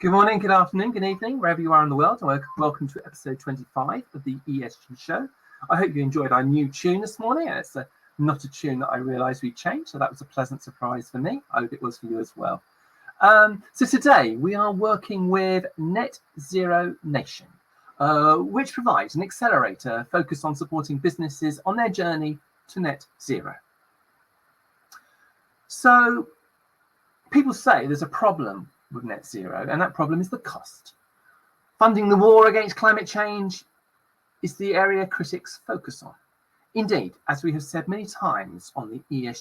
Good morning, good afternoon, good evening, wherever you are in the world, and welcome to episode 25 of the ESG show. I hope you enjoyed our new tune this morning. It's not a tune that I realised we changed, so that was a pleasant surprise for me. I hope it was for you as well. So today we are working with Net Zero Nation, which provides an accelerator focused on supporting businesses on their journey to net zero. So people say there's a problem with net zero, and that problem is the cost. Funding the war against climate change is the area critics focus on. Indeed, as we have said many times on the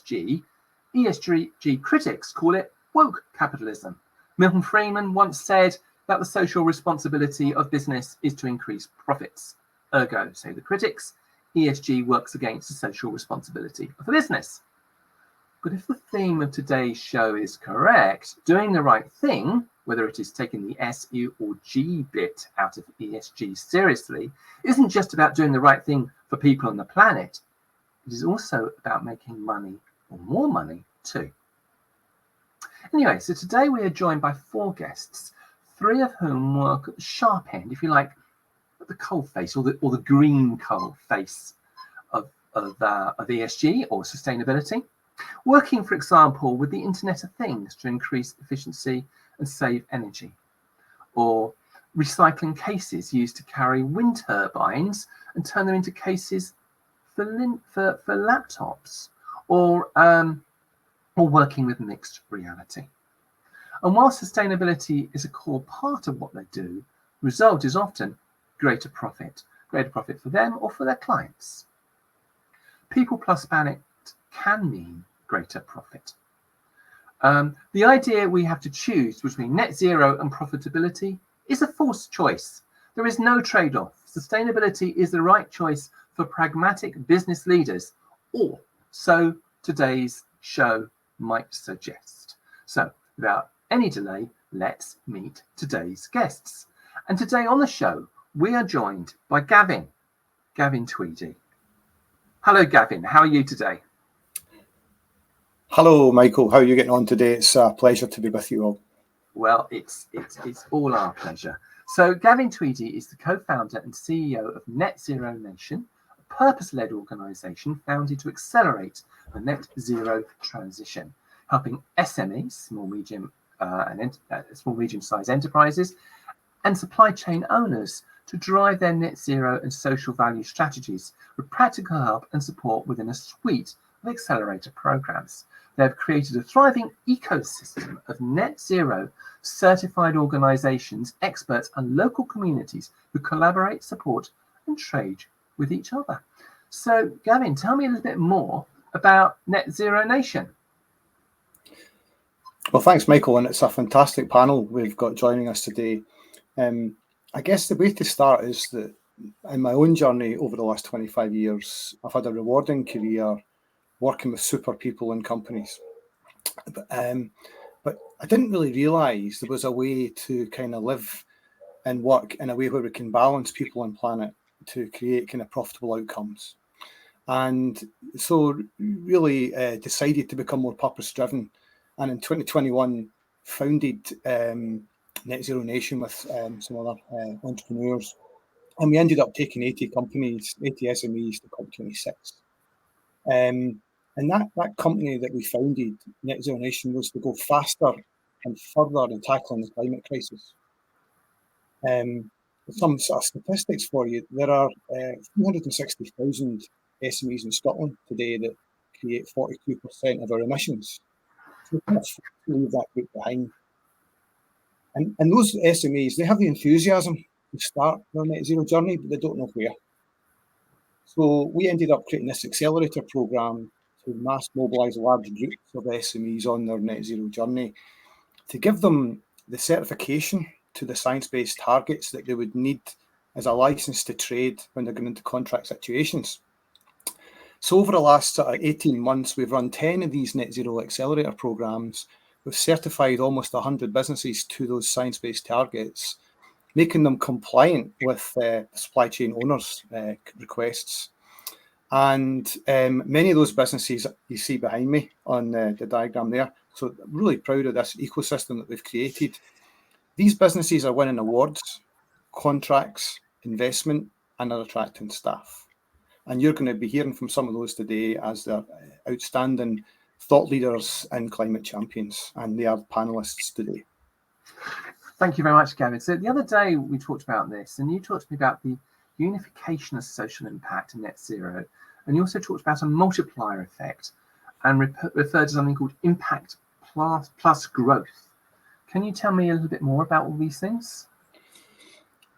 ESG critics call it woke capitalism. Milton Friedman once said that the social responsibility of business is to increase profits. Ergo, say the critics, ESG works against the social responsibility of a business. But if the theme of today's show is correct, doing the right thing, whether it is taking the S, U or G bit out of ESG seriously, isn't just about doing the right thing for people on the planet. It is also about making money, or more money, too. Anyway, so today we are joined by 4 guests, 3 of whom work at the sharp end, if you like, at the coal face, or the green coal face of ESG or sustainability. Working, for example, with the Internet of Things to increase efficiency and save energy, or recycling cases used to carry wind turbines and turn them into cases for laptops, or working with mixed reality. And while sustainability is a core part of what they do, the result is often greater profit for them or for their clients. People plus planet can mean greater profit. The idea we have to choose between net zero and profitability is a false choice. There is no trade-off. Sustainability is the right choice for pragmatic business leaders, or so today's show might suggest. So without any delay, let's meet today's guests. And today on the show, we are joined by Gavin Tweedie. Hello, Gavin. How are you today? Hello, Michael. How are you getting on today? It's a pleasure to be with you all. Well, it's all our pleasure. So Gavin Tweedie is the co-founder and CEO of Net Zero Nation, a purpose-led organisation founded to accelerate the net zero transition, helping SMEs, small medium-sized enterprises, and supply chain owners to drive their net zero and social value strategies with practical help and support within a suite of accelerator programs. They have created a thriving ecosystem of net zero certified organizations, experts, and local communities who collaborate, support, and trade with each other. So, Gavin, tell me a little bit more about Net Zero Nation. Well, thanks, Michael, and it's a fantastic panel we've got joining us today. I guess the way to start is that in my own journey over the last 25 years, I've had a rewarding career working with super people and companies. But I didn't really realise there was a way to kind of live and work in a way where we can balance people and planet to create kind of profitable outcomes. And so really decided to become more purpose-driven. And in 2021, founded Net Zero Nation with some other entrepreneurs. And we ended up taking 80 companies, 80 SMEs to COP26. And that company that we founded, Net Zero Nation, was to go faster and further in tackling the climate crisis. Some sort of statistics for you. There are 360,000 SMEs in Scotland today that create 42% of our emissions. So we can't leave that group behind. And those SMEs, they have the enthusiasm to start their net zero journey, but they don't know where. So we ended up creating this accelerator program to mass mobilise large groups of SMEs on their net zero journey to give them the certification to the science-based targets that they would need as a license to trade when they're going into contract situations. So over the last 18 months, we've run 10 of these net zero accelerator programs. We've certified almost 100 businesses to those science-based targets, making them compliant with supply chain owners' requests. And many of those businesses you see behind me on the diagram there. So I'm really proud of this ecosystem that we've created. These businesses are winning awards, contracts, investment, and are attracting staff. And you're going to be hearing from some of those today as they're outstanding thought leaders and climate champions, and they are panelists today. Thank you very much, Gavin. So the other day we talked about this, and you talked to me about the unification of social impact in net zero, and you also talked about a multiplier effect and referred to something called impact plus growth. Can you tell me a little bit more about all these things?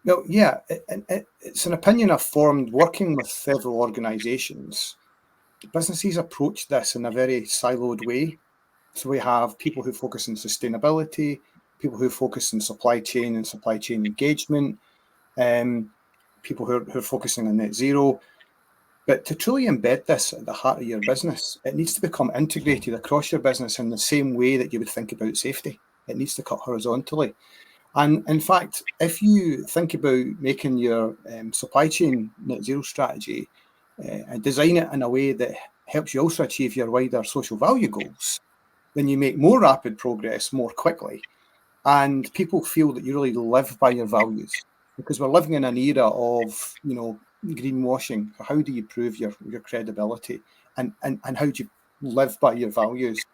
Well, yeah, it's an opinion I've formed working with several organisations. Businesses approach this in a very siloed way. So we have people who focus on sustainability, people who focus on supply chain and supply chain engagement, people who are focusing on net zero. But to truly embed this at the heart of your business, it needs to become integrated across your business in the same way that you would think about safety. It needs to cut horizontally. And in fact, if you think about making your supply chain net zero strategy and design it in a way that helps you also achieve your wider social value goals, then you make more rapid progress more quickly. And people feel that you really live by your values, because we're living in an era of, greenwashing. How do you prove your credibility, and how do you live by your values?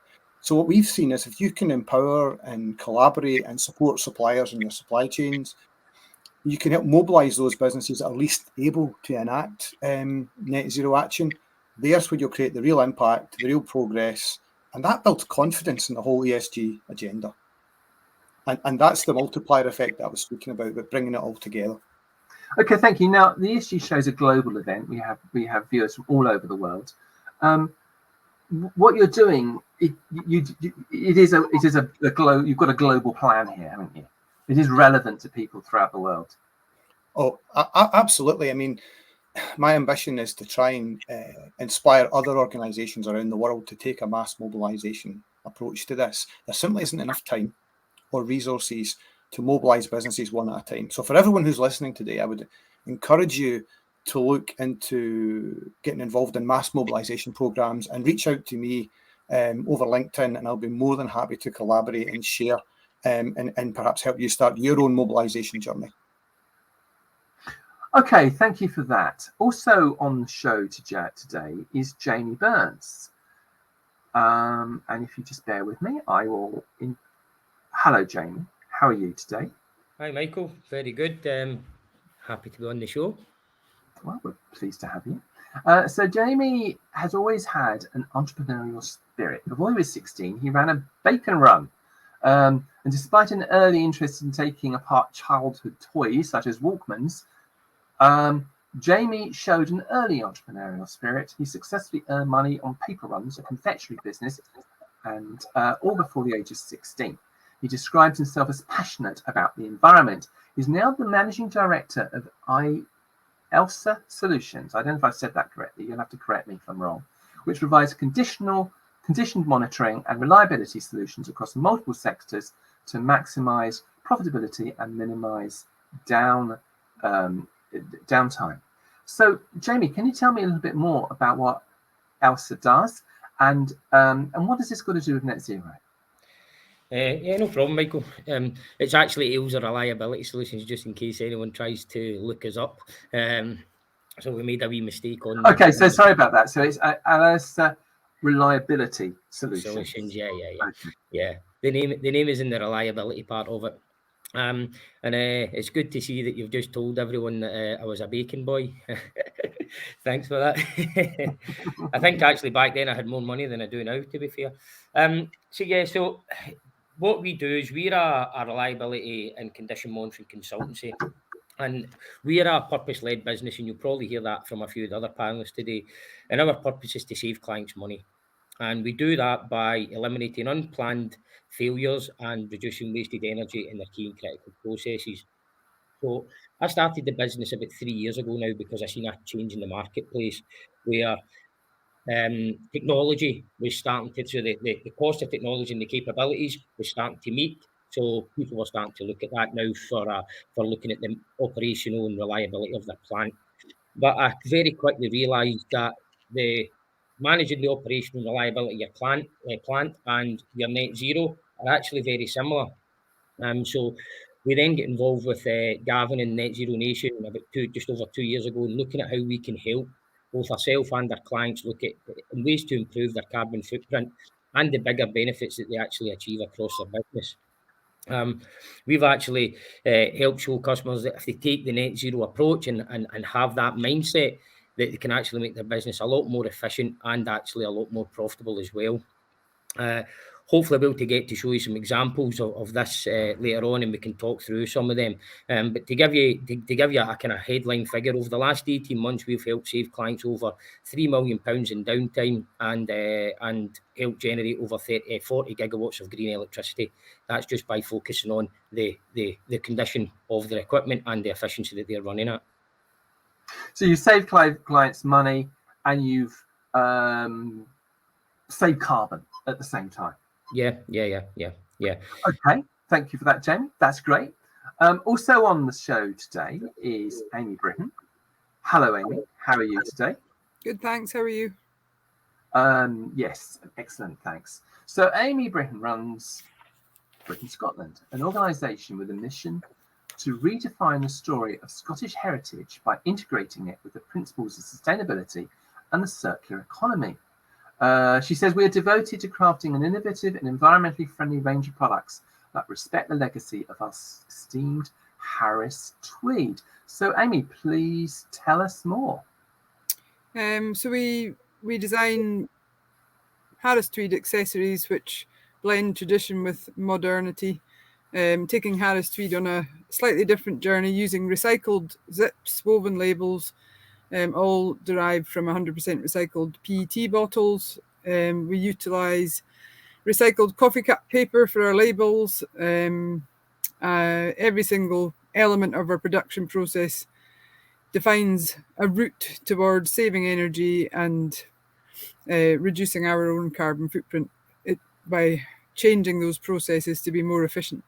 So what we've seen is if you can empower and collaborate and support suppliers in your supply chains, you can help mobilize those businesses that are least able to enact net zero action. There's where you'll create the real impact, the real progress, and that builds confidence in the whole ESG agenda. And that's the multiplier effect that I was speaking about, but bringing it all together. Okay, thank you. Now, the ESG show is a global event. We have viewers from all over the world. What you're doing, it is a global. You've got a global plan here, haven't you? It is relevant to people throughout the world. Oh, absolutely. I mean, my ambition is to try and inspire other organisations around the world to take a mass mobilisation approach to this. There simply isn't enough time or resources to mobilise businesses one at a time. So for everyone who's listening today, I would encourage you to look into getting involved in mass mobilisation programmes and reach out to me over LinkedIn, and I'll be more than happy to collaborate and share and perhaps help you start your own mobilisation journey. Okay, thank you for that. Also on the show today is Jamie Burns. And if you just bear with me, I will... Hello, Jamie. How are you today? Hi, Michael. Very good. Happy to be on the show. Well, we're pleased to have you. So Jamie has always had an entrepreneurial spirit. Before he was 16, he ran a bacon run. And despite an early interest in taking apart childhood toys, such as Walkmans, Jamie showed an early entrepreneurial spirit. He successfully earned money on paper runs, a confectionery business, and all before the age of 16. He describes himself as passionate about the environment. He's now the managing director of Ailsa Solutions. I don't know if I said that correctly. You'll have to correct me if I'm wrong. Which provides conditioned monitoring and reliability solutions across multiple sectors to maximize profitability and minimize downtime. So, Jamie, can you tell me a little bit more about what Ailsa does, and what has this got to do with net zero? Yeah, no problem, Michael. It's actually Ailsa Reliability Solutions, just in case anyone tries to look us up. So we made a wee mistake on. Okay, so sorry about that. So it's Ailsa Reliability Solutions. Yeah. The name is in the reliability part of it. And it's good to see that you've just told everyone that I was a bacon boy. Thanks for that. I think actually back then I had more money than I do now, to be fair. So what we do is we're a reliability and condition monitoring consultancy. And we are a purpose-led business, and you'll probably hear that from a few of the other panelists today. And our purpose is to save clients money. And we do that by eliminating unplanned failures and reducing wasted energy in their key and critical processes. So I started the business about 3 years ago now because I seen a change in the marketplace where technology was starting to, so the cost of technology and the capabilities was starting to meet. So people were starting to look at that now for looking at the operational and reliability of their plant. But I very quickly realised that the managing the operational reliability of your plant and your net zero are actually very similar. So We then get involved with Gavin and Net Zero Nation about just over 2 years ago, and looking at how we can help both ourselves and our clients look at ways to improve their carbon footprint and the bigger benefits that they actually achieve across their business. We've actually helped show customers that if they take the net zero approach and have that mindset, that they can actually make their business a lot more efficient and actually a lot more profitable as well. Hopefully I'll be able to get to show you some examples of this later on, and we can talk through some of them. But to give you a kind of headline figure, over the last 18 months, we've helped save clients over £3 million in downtime and helped generate over 40 gigawatts of green electricity. That's just by focusing on the condition of their equipment and the efficiency that they're running at. So you save clients money, and you've saved carbon at the same time. Yeah. Okay, thank you for that, Jamie. That's great. Also on the show today is Aimee Britton. Hello, Aimee. How are you today? Good, thanks. How are you? Yes, excellent, thanks. So Aimee Britton runs Britton Scotland, an organisation with a mission to redefine the story of Scottish heritage by integrating it with the principles of sustainability and the circular economy. She says, we are devoted to crafting an innovative and environmentally friendly range of products that respect the legacy of our esteemed Harris Tweed. So, Aimee, please tell us more. So we design Harris Tweed accessories which blend tradition with modernity, taking Harris Tweed on a slightly different journey using recycled zips, woven labels, all derived from 100% recycled PET bottles. We utilise recycled coffee cup paper for our labels. Every single element of our production process defines a route towards saving energy and reducing our own carbon footprint by changing those processes to be more efficient.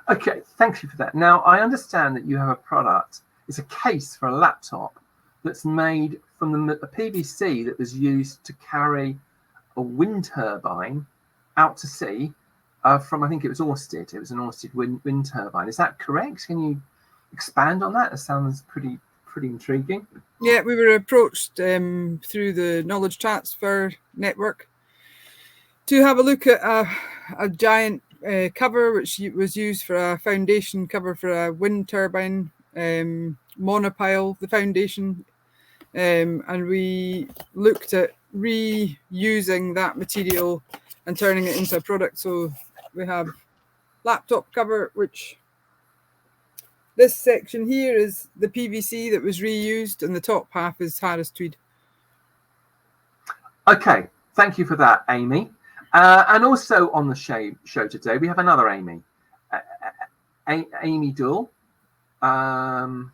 Okay, thank you for that. Now, I understand that you have a product. It's a case for a laptop that's made from a PVC that was used to carry a wind turbine out to sea from, I think it was Orsted. It was an Orsted wind turbine. Is that correct? Can you expand on that? It sounds pretty intriguing. Yeah, we were approached through the knowledge transfer network to have a look at a giant cover which was used for a foundation cover for a wind turbine monopile, the foundation, and we looked at reusing that material and turning it into a product. So we have laptop cover, which this section here is the PVC that was reused, and the top half is Harris Tweed. Okay, thank you for that, Aimee. And also on the show today, we have another Aimee, Aimee Doole. Hello,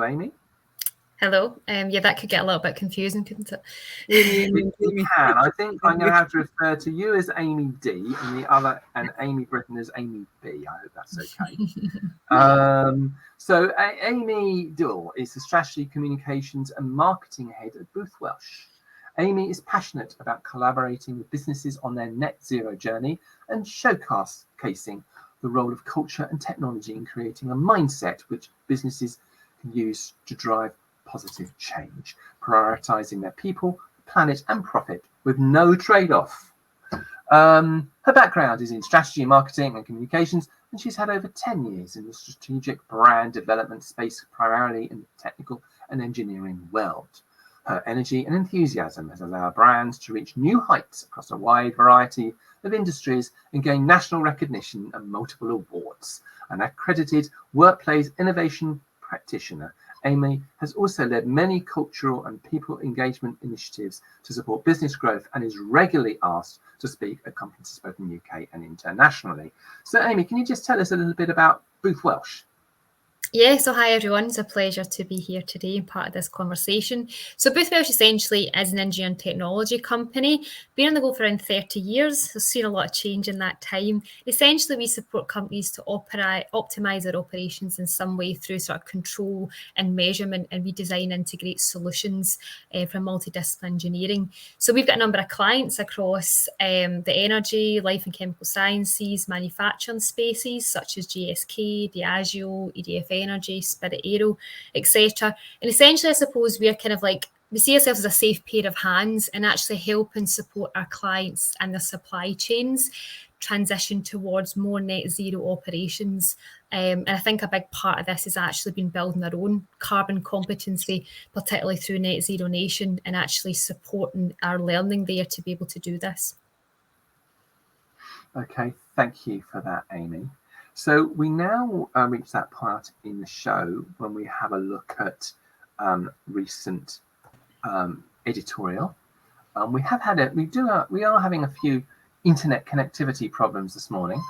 Aimee. Hello. Yeah, that could get a little bit confusing, couldn't it? It can. I think I'm going to have to refer to you as Aimee D and Aimee Britton as Aimee B. I hope that's okay. So Aimee Doole is the Strategy, Communications and Marketing Head at Welsh. Aimee is passionate about collaborating with businesses on their net zero journey and showcasing the role of culture and technology in creating a mindset which businesses can use to drive positive change, prioritizing their people, planet and profit with no trade-off. Her background is in strategy, marketing and communications, and she's had over 10 years in the strategic brand development space, primarily in the technical and engineering world. Her energy and enthusiasm has allowed brands to reach new heights across a wide variety of industries and gain national recognition and multiple awards. An accredited workplace innovation practitioner, Aimee has also led many cultural and people engagement initiatives to support business growth and is regularly asked to speak at conferences both in the UK and internationally. So, Aimee, can you just tell us a little bit about Welsh? Yeah, so hi everyone. It's a pleasure to be here today and part of this conversation. So Booth Welsh essentially is an engineering technology company. Been on the go for around 30 years. I've seen a lot of change in that time. Essentially, we support companies to optimize their operations in some way through sort of control and measurement, and we design integrate solutions from multidisciplinary engineering. So we've got a number of clients across the energy, life and chemical sciences, manufacturing spaces such as GSK, Diageo, EDF Energy, Spirit Aero, etc. And essentially, I suppose we're kind of like, we see ourselves as a safe pair of hands and actually help and support our clients and their supply chains transition towards more net zero operations. And I think a big part of this has actually been building our own carbon competency, particularly through Net Zero Nation, and actually supporting our learning there to be able to do this. Okay, thank you for that, Aimee. So we now reach that part in the show when we have a look at recent editorial. We are having a few internet connectivity problems this morning,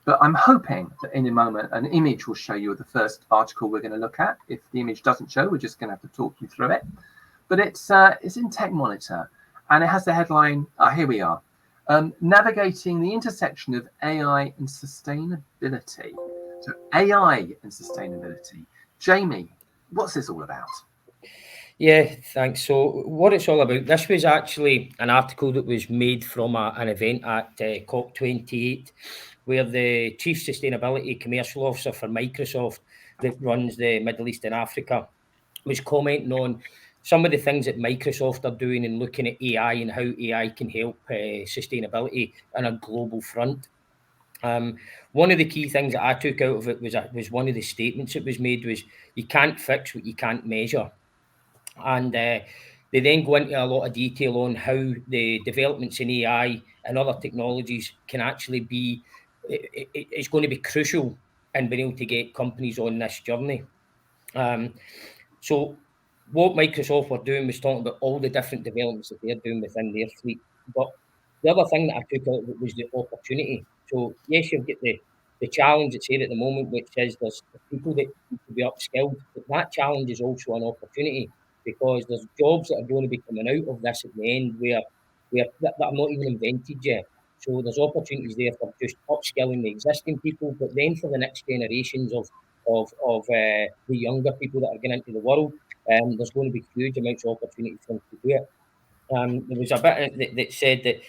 but I'm hoping that in a moment an image will show you the first article we're going to look at. If the image doesn't show, we're just going to have to talk you through it. But it's in Tech Monitor, and it has the headline. Here we are. Navigating the intersection of AI and sustainability. So AI and sustainability. Jamie, what's this all about? Yeah, thanks. So what it's all about, this was actually an article that was made from an event at COP28, where the Chief Sustainability Commercial Officer for Microsoft that runs the Middle East and Africa was commenting on some of the things that Microsoft are doing and looking at AI and how AI can help sustainability on a global front. One of the key things that I took out of it was one of the statements that was made was, you can't fix what you can't measure. And they then go into a lot of detail on how the developments in AI and other technologies can actually be, it's going to be crucial in being able to get companies on this journey. So what Microsoft were doing was talking about all the different developments that they're doing within their fleet. But the other thing that I took out of it was the opportunity. So yes, you've got the challenge that's here at the moment, which is there's people that need to be upskilled, but that challenge is also an opportunity, because there's jobs that are going to be coming out of this at the end where that are not even invented yet. So there's opportunities there for just upskilling the existing people, but then for the next generations of the younger people that are getting into the world, there's going to be huge amounts of opportunity for them to do it. There was a bit that said that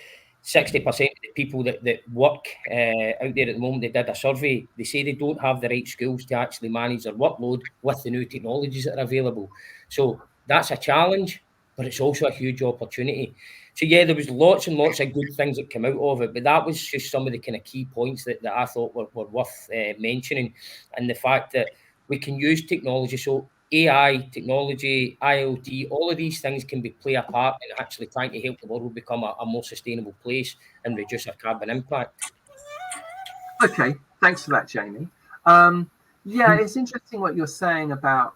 60% of the people that work out there at the moment, they did a survey, they say they don't have the right skills to actually manage their workload with the new technologies that are available. So that's a challenge, but it's also a huge opportunity. So yeah, there was lots and lots of good things that came out of it, but that was just some of the kind of key points that I thought were worth mentioning, and the fact that we can use technology. So AI, technology, IoT, all of these things can play a part in actually trying to help the world become a more sustainable place and reduce our carbon impact. Okay, thanks for that, Jamie. Yeah, it's interesting what you're saying about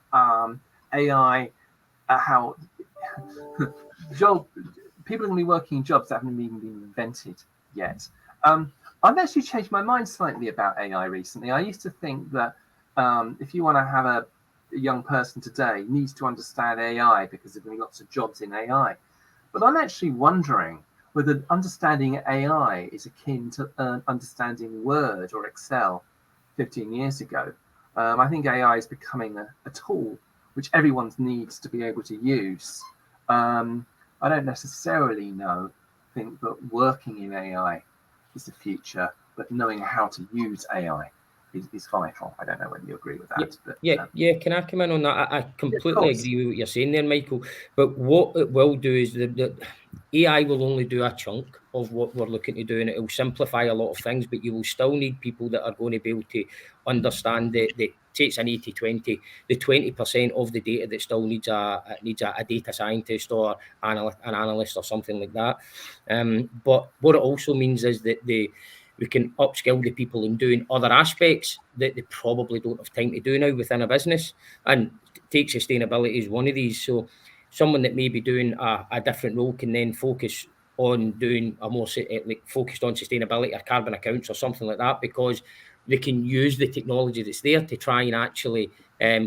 AI, how people are going to be working in jobs that haven't even been invented yet. I've actually changed my mind slightly about AI recently. I used to think that if you want to have a young person today needs to understand AI because there are going to be lots of jobs in AI. But I'm actually wondering whether understanding AI is akin to understanding Word or Excel 15 years ago. I think AI is becoming a tool which everyone needs to be able to use. I don't necessarily think that working in AI is the future, but knowing how to use AI is vital. I don't know whether you agree with that. Yeah. Can I come in on that? I completely agree with what you're saying there, Michael. But what it will do is that AI will only do a chunk of what we're looking to do, and it will simplify a lot of things, but you will still need people that are going to be able to understand say it's an 80-20, the 20% of the data that still needs a data scientist or an analyst or something like that. But what it also means is that we can upskill the people in doing other aspects that they probably don't have time to do now within a business. And take sustainability as one of these. So someone that may be doing a different role can then focus on doing a more focused on sustainability or carbon accounts or something like that, because they can use the technology that's there to try and actually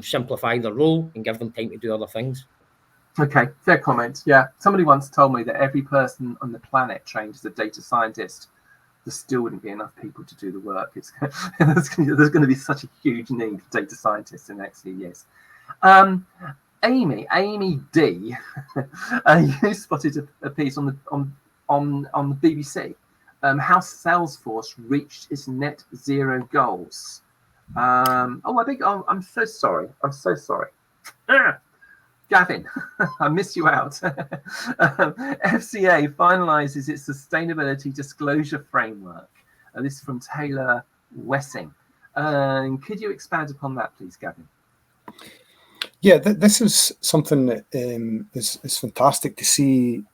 simplify their role and give them time to do other things. Okay, fair comment. Yeah, somebody once told me that every person on the planet trained as a data scientist, there still wouldn't be enough people to do the work. There's going to be such a huge need for data scientists in the next few years. Aimee D, you spotted a piece on the BBC. How Salesforce reached its net zero goals. I'm so sorry. Gavin, I missed you out. FCA finalises its sustainability disclosure framework. This is from Taylor Wessing. Could you expand upon that, please, Gavin? Yeah, this is something that is fantastic to see.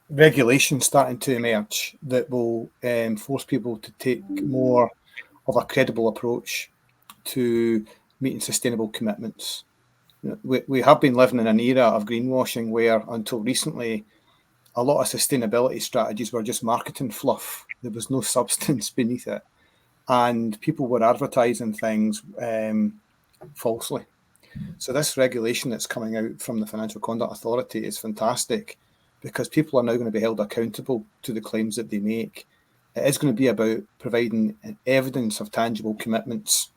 Regulation starting to emerge that will force people to take more of a credible approach to meeting sustainable commitments. We have been living in an era of greenwashing where, until recently, a lot of sustainability strategies were just marketing fluff. There was no substance beneath it, and people were advertising things falsely. So this regulation that's coming out from the Financial Conduct Authority is fantastic, because people are now going to be held accountable to the claims that they make. It is going to be about providing evidence of tangible commitments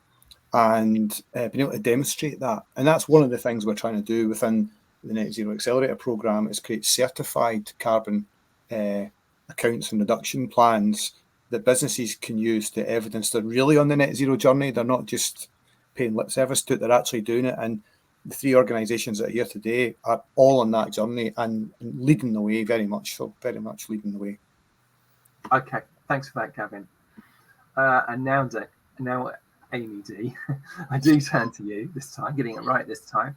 and being able to demonstrate that. And that's one of the things we're trying to do within the Net Zero Accelerator programme, is create certified carbon accounts and reduction plans that businesses can use to evidence they're really on the net zero journey. They're not just paying lip service to it, they're actually doing it. And the three organisations that are here today are all on that journey and leading the way, very much leading the way. Okay, thanks for that, Gavin. And now Aimee D, I do turn to you this time, getting it right this time.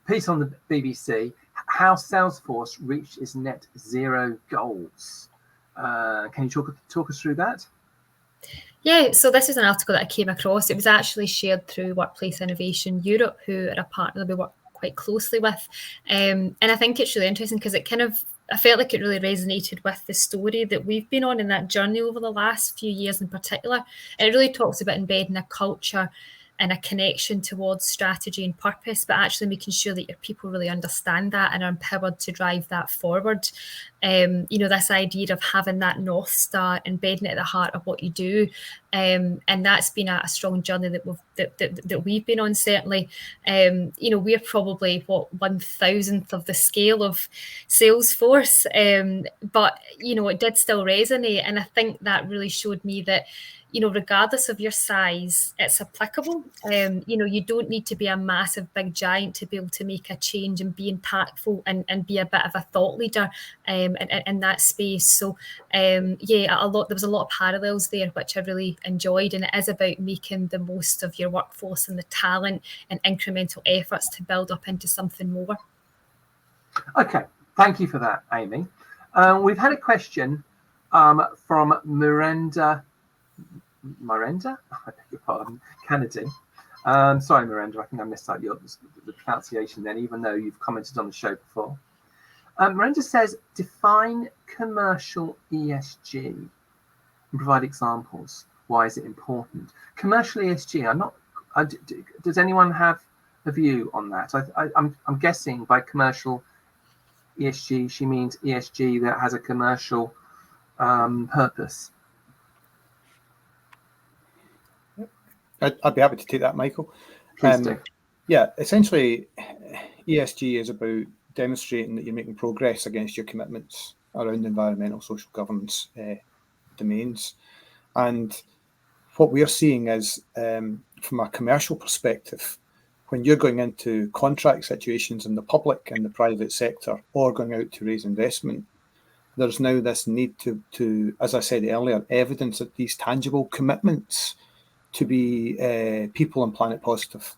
Piece on the BBC, how Salesforce reached its net zero goals. Can you talk us through that? Yeah, so this is an article that I came across. It was actually shared through Workplace Innovation Europe, who are a partner that we work quite closely with. And I think it's really interesting because I felt like it really resonated with the story that we've been on in that journey over the last few years in particular. And it really talks about embedding a culture and a connection towards strategy and purpose, but actually making sure that your people really understand that and are empowered to drive that forward. This idea of having that North Star, embedding it at the heart of what you do. And that's been a strong journey that we've been on, certainly. We're probably, 1,000th of the scale of Salesforce, but, it did still resonate. And I think that really showed me that, regardless of your size, it's applicable. You don't need to be a massive, big giant to be able to make a change and be impactful and be a bit of a thought leader in that space. So, there was a lot of parallels there, which I really enjoyed. And it is about making the most of your workforce and the talent and incremental efforts to build up into something more. Okay, thank you for that, Aimee. We've had a question from Miranda, I beg your pardon, Kennedy. Sorry, Miranda, I think I missed out the pronunciation then, even though you've commented on the show before. Miranda says, define commercial ESG and provide examples. Why is it important? Commercial ESG, does anyone have a view on that? I'm guessing by commercial ESG, she means ESG that has a commercial purpose. I'd be happy to take that, Michael. Please do. Yeah, essentially, ESG is about demonstrating that you're making progress against your commitments around environmental, social governance domains. And what we're seeing is, from a commercial perspective, when you're going into contract situations in the public and the private sector, or going out to raise investment, there's now this need to, as I said earlier, evidence of these tangible commitments to be people and planet positive.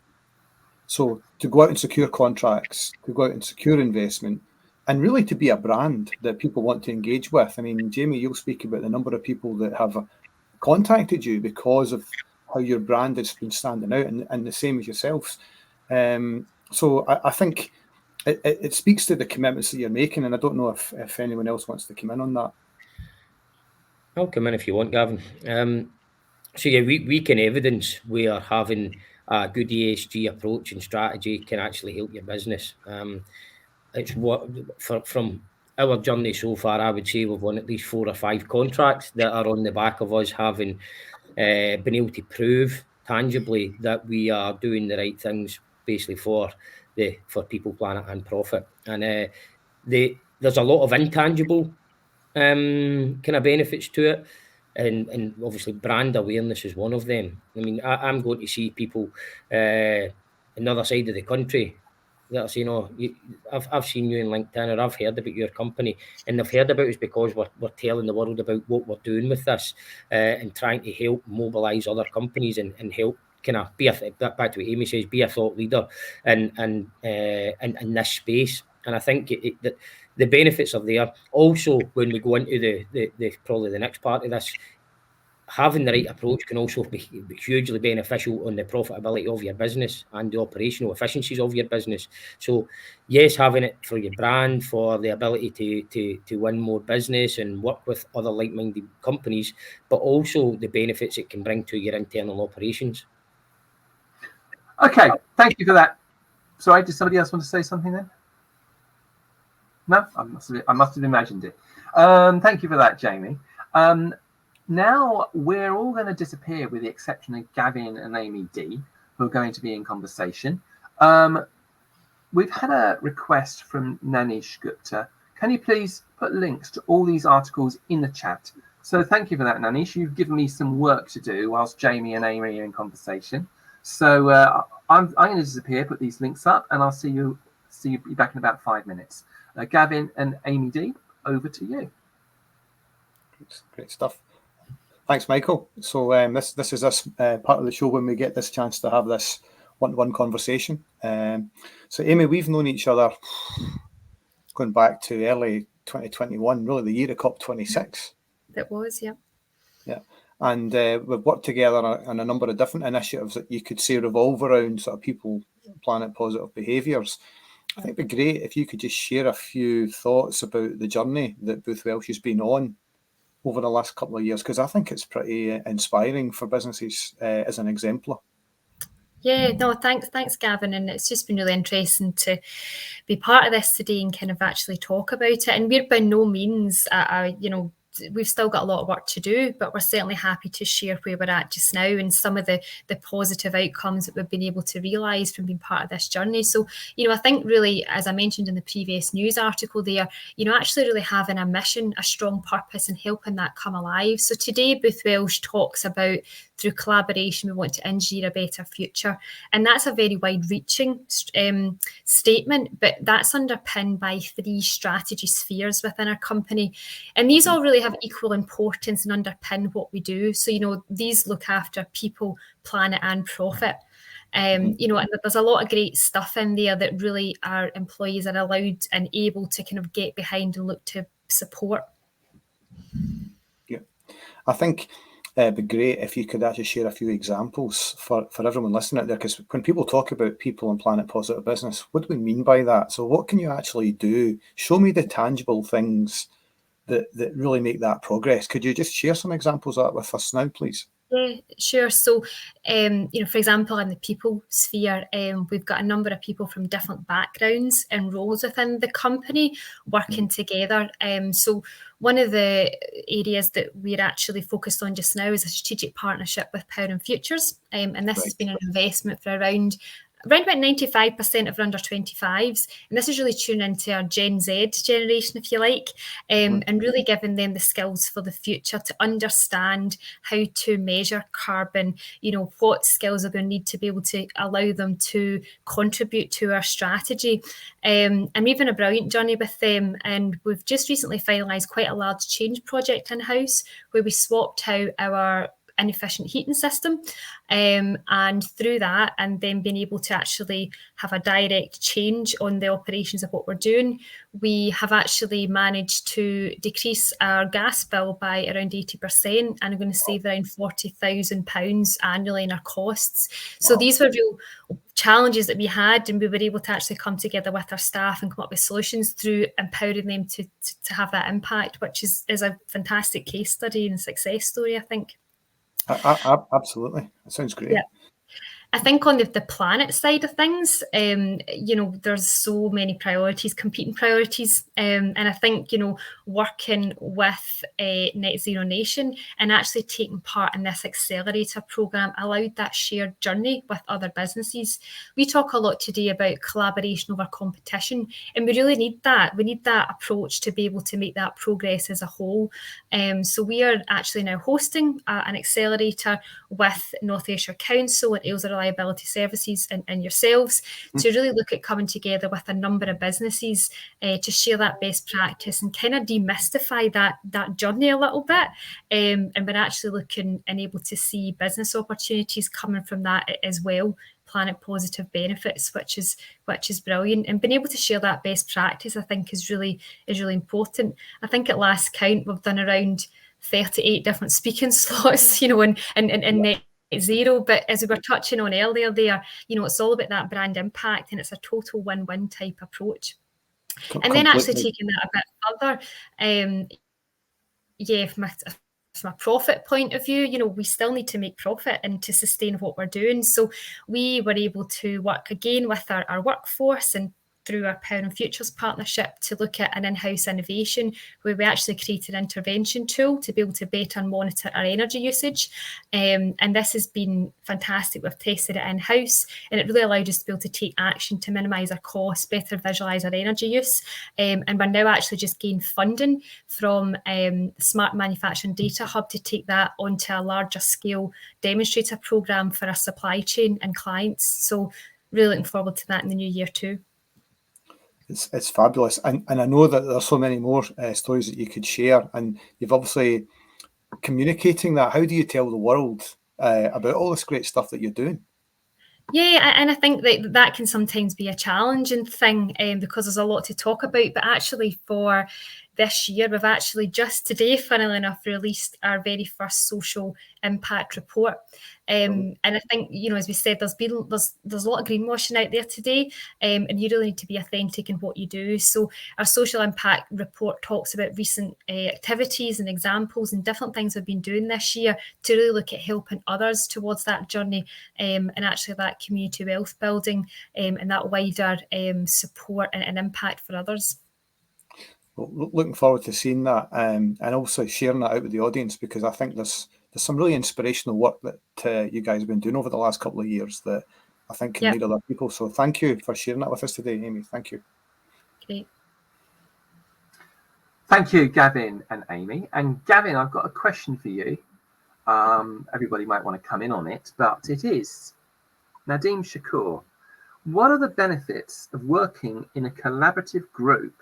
So to go out and secure contracts, to go out and secure investment, and really to be a brand that people want to engage with. I mean, Jamie, you'll speak about the number of people that have contacted you because of how your brand has been standing out, and the same as yourselves. So I think it speaks to the commitments that you're making, and I don't know if anyone else wants to come in on that. I'll come in if you want, Gavin. So yeah, we can evidence where having a good ESG approach and strategy can actually help your business. It's what from our journey so far, I would say we've won at least 4 or 5 contracts that are on the back of us having been able to prove tangibly that we are doing the right things, basically for people, planet, and profit. And there's a lot of intangible kind of benefits to it. And obviously brand awareness is one of them. I mean, I'm going to see people on the other side of the country that are saying, oh, I've seen you in LinkedIn, or I've heard about your company, and they've heard about us because we're telling the world about what we're doing with this, and trying to help mobilise other companies and help kind of be back to what Aimee says, be a thought leader in this space. And I think that the benefits are there. Also, when we go into the probably the next part of this, having the right approach can also be hugely beneficial on the profitability of your business and the operational efficiencies of your business. So yes, having it for your brand, for the ability to win more business and work with other like-minded companies, but also the benefits it can bring to your internal operations. Okay, thank you for that. Sorry, did somebody else want to say something then? No, I must have imagined it. Thank you for that, Jamie. Now we're all going to disappear with the exception of Gavin and Aimee D, who are going to be in conversation. We've had a request from Nanish Gupta. Can you please put links to all these articles in the chat? So thank you for that, Nanish. You've given me some work to do whilst Jamie and Aimee are in conversation. So I'm going to disappear, put these links up, and I'll see you back in about 5 minutes. Gavin and Aimee D, over to you. Great stuff. Thanks, Michael. So this is part of the show when we get this chance to have this one-to-one conversation. So Aimee, we've known each other going back to early 2021, really the year of COP26. That was, yeah. Yeah. And we've worked together on a number of different initiatives that you could say revolve around sort of people, planet, positive behaviours. I think it'd be great if you could just share a few thoughts about the journey that Booth Welsh has been on over the last couple of years, because I think it's pretty inspiring for businesses as an exemplar. Yeah, no, thanks, Gavin. And it's just been really interesting to be part of this today and kind of actually talk about it. And we're by no means, we've still got a lot of work to do, but we're certainly happy to share where we're at just now and some of the positive outcomes that we've been able to realise from being part of this journey. So, I think really, as I mentioned in the previous news article there, actually really having a mission, a strong purpose and helping that come alive. So today, Booth Welsh talks about through collaboration, we want to engineer a better future. And that's a very wide-reaching statement, but that's underpinned by 3 strategy spheres within our company. And these all really have equal importance and underpin what we do. So, these look after people, planet and profit. And there's a lot of great stuff in there that really our employees are allowed and able to kind of get behind and look to support. Yeah, I think it'd be great if you could actually share a few examples for everyone listening out there, because when people talk about people and planet positive business, what do we mean by that? So what can you actually do? Show me the tangible things that really make that progress. Could you just share some examples of that with us now, please? Yeah, sure. So, for example, in the people sphere, we've got a number of people from different backgrounds and roles within the company working together. So one of the areas that we're actually focused on just now is a strategic partnership with Power and Futures. And this has been an investment for around about 95% of our under 25s. And this is really tuning into our Gen Z generation, if you like, and really giving them the skills for the future to understand how to measure carbon, what skills are going to need to be able to allow them to contribute to our strategy. And we've been a brilliant journey with them. And we've just recently finalised quite a large change project in-house where we swapped out our inefficient heating system, and through that, and then being able to actually have a direct change on the operations of what we're doing, we have actually managed to decrease our gas bill by around 80% and are going to save around £40,000 annually in our costs. So these were real challenges that we had, and we were able to actually come together with our staff and come up with solutions through empowering them to have that impact, which is a fantastic case study and success story, I think. Absolutely. That sounds great. Yeah. I think on the planet side of things, there's so many priorities, competing priorities. And I think, working with Net Zero Nation and actually taking part in this accelerator program allowed that shared journey with other businesses. We talk a lot today about collaboration over competition, and we really need that. We need that approach to be able to make that progress as a whole. So we are actually now hosting an accelerator with North Ayrshire Council and Ailsa Reliability Services and yourselves to really look at coming together with a number of businesses to share that best practice and kind of demystify that journey a little bit. And we're actually looking and able to see business opportunities coming from that as well, planet positive benefits, which is brilliant. And being able to share that best practice, I think, is really important. I think at last count we've done around 38 different speaking slots, in Net Zero. But as we were touching on earlier there, it's all about that brand impact, and it's a total win-win type approach. And then actually taking that a bit further, from a profit point of view, we still need to make profit and to sustain what we're doing. So we were able to work again with our workforce and through our Power and Futures partnership to look at an in-house innovation where we actually created an intervention tool to be able to better monitor our energy usage. And this has been fantastic. We've tested it in-house, and it really allowed us to be able to take action to minimise our costs, better visualise our energy use. And we're now actually just gained funding from Smart Manufacturing Data Hub to take that onto a larger scale demonstrator programme for our supply chain and clients. So really looking forward to that in the new year too. It's fabulous, and I know that there's so many more stories that you could share, and you've obviously communicating that. How do you tell the world about all this great stuff that you're doing? Yeah, and I think that can sometimes be a challenging thing because there's a lot to talk about. But actually, for this year, we've actually just today, funnily enough, released our very first social impact report. And I think, as we said, there's a lot of greenwashing out there today, and you really need to be authentic in what you do. So our social impact report talks about recent activities and examples and different things we've been doing this year to really look at helping others towards that journey and actually that community wealth building and that wider support and impact for others. Well, looking forward to seeing that and also sharing that out with the audience, because I think there's some really inspirational work that you guys have been doing over the last couple of years that I think can lead other people. So thank you for sharing that with us today, Aimee. Thank you. Great. Thank you, Gavin and Aimee. And Gavin, I've got a question for you. Everybody might want to come in on it, but it is, Nadeem Shakur, what are the benefits of working in a collaborative group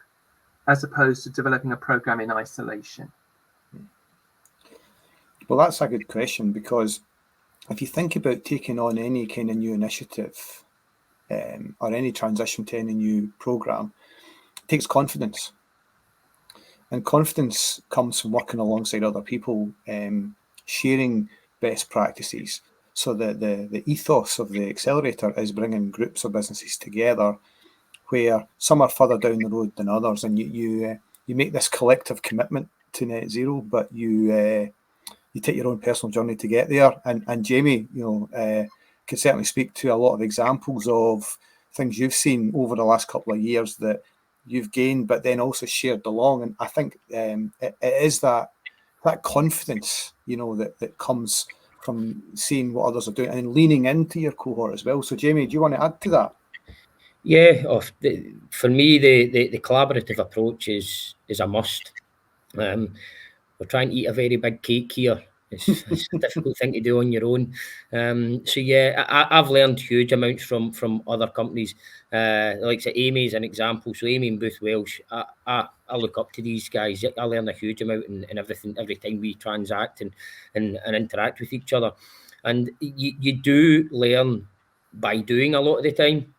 as opposed to developing a program in isolation? Well, that's a good question, because if you think about taking on any kind of new initiative or any transition to any new program, it takes confidence. And confidence comes from working alongside other people, sharing best practices. So the ethos of the accelerator is bringing groups of businesses together where some are further down the road than others, and you make this collective commitment to net zero, but you take your own personal journey to get there. And Jamie, can certainly speak to a lot of examples of things you've seen over the last couple of years that you've gained, but then also shared along. And I think it is that confidence, that comes from seeing what others are doing and leaning into your cohort as well. So Jamie, do you want to add to that? Yeah, for me, the collaborative approach is a must. We're trying to eat a very big cake here. It's a difficult thing to do on your own. So yeah, I've learned huge amounts from other companies. Like Aimee is an example. So Aimee and Booth Welsh, I look up to these guys. I learn a huge amount in everything every time we transact and interact with each other. And you do learn by doing a lot of the time,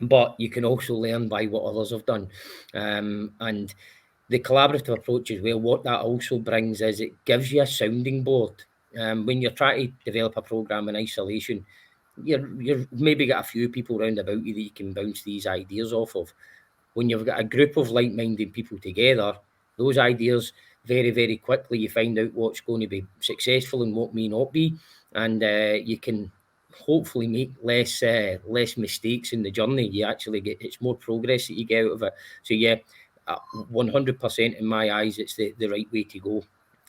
but you can also learn by what others have done. And the collaborative approach as well, what that also brings is it gives you a sounding board. When you're trying to develop a program in isolation, you've maybe got a few people round about you that you can bounce these ideas off of. When you've got a group of like-minded people together, those ideas very, very quickly you find out what's going to be successful and what may not be, and you can hopefully make less mistakes in the journey. You actually it's more progress that you get out of it. So yeah, 100% in my eyes, it's the right way to go,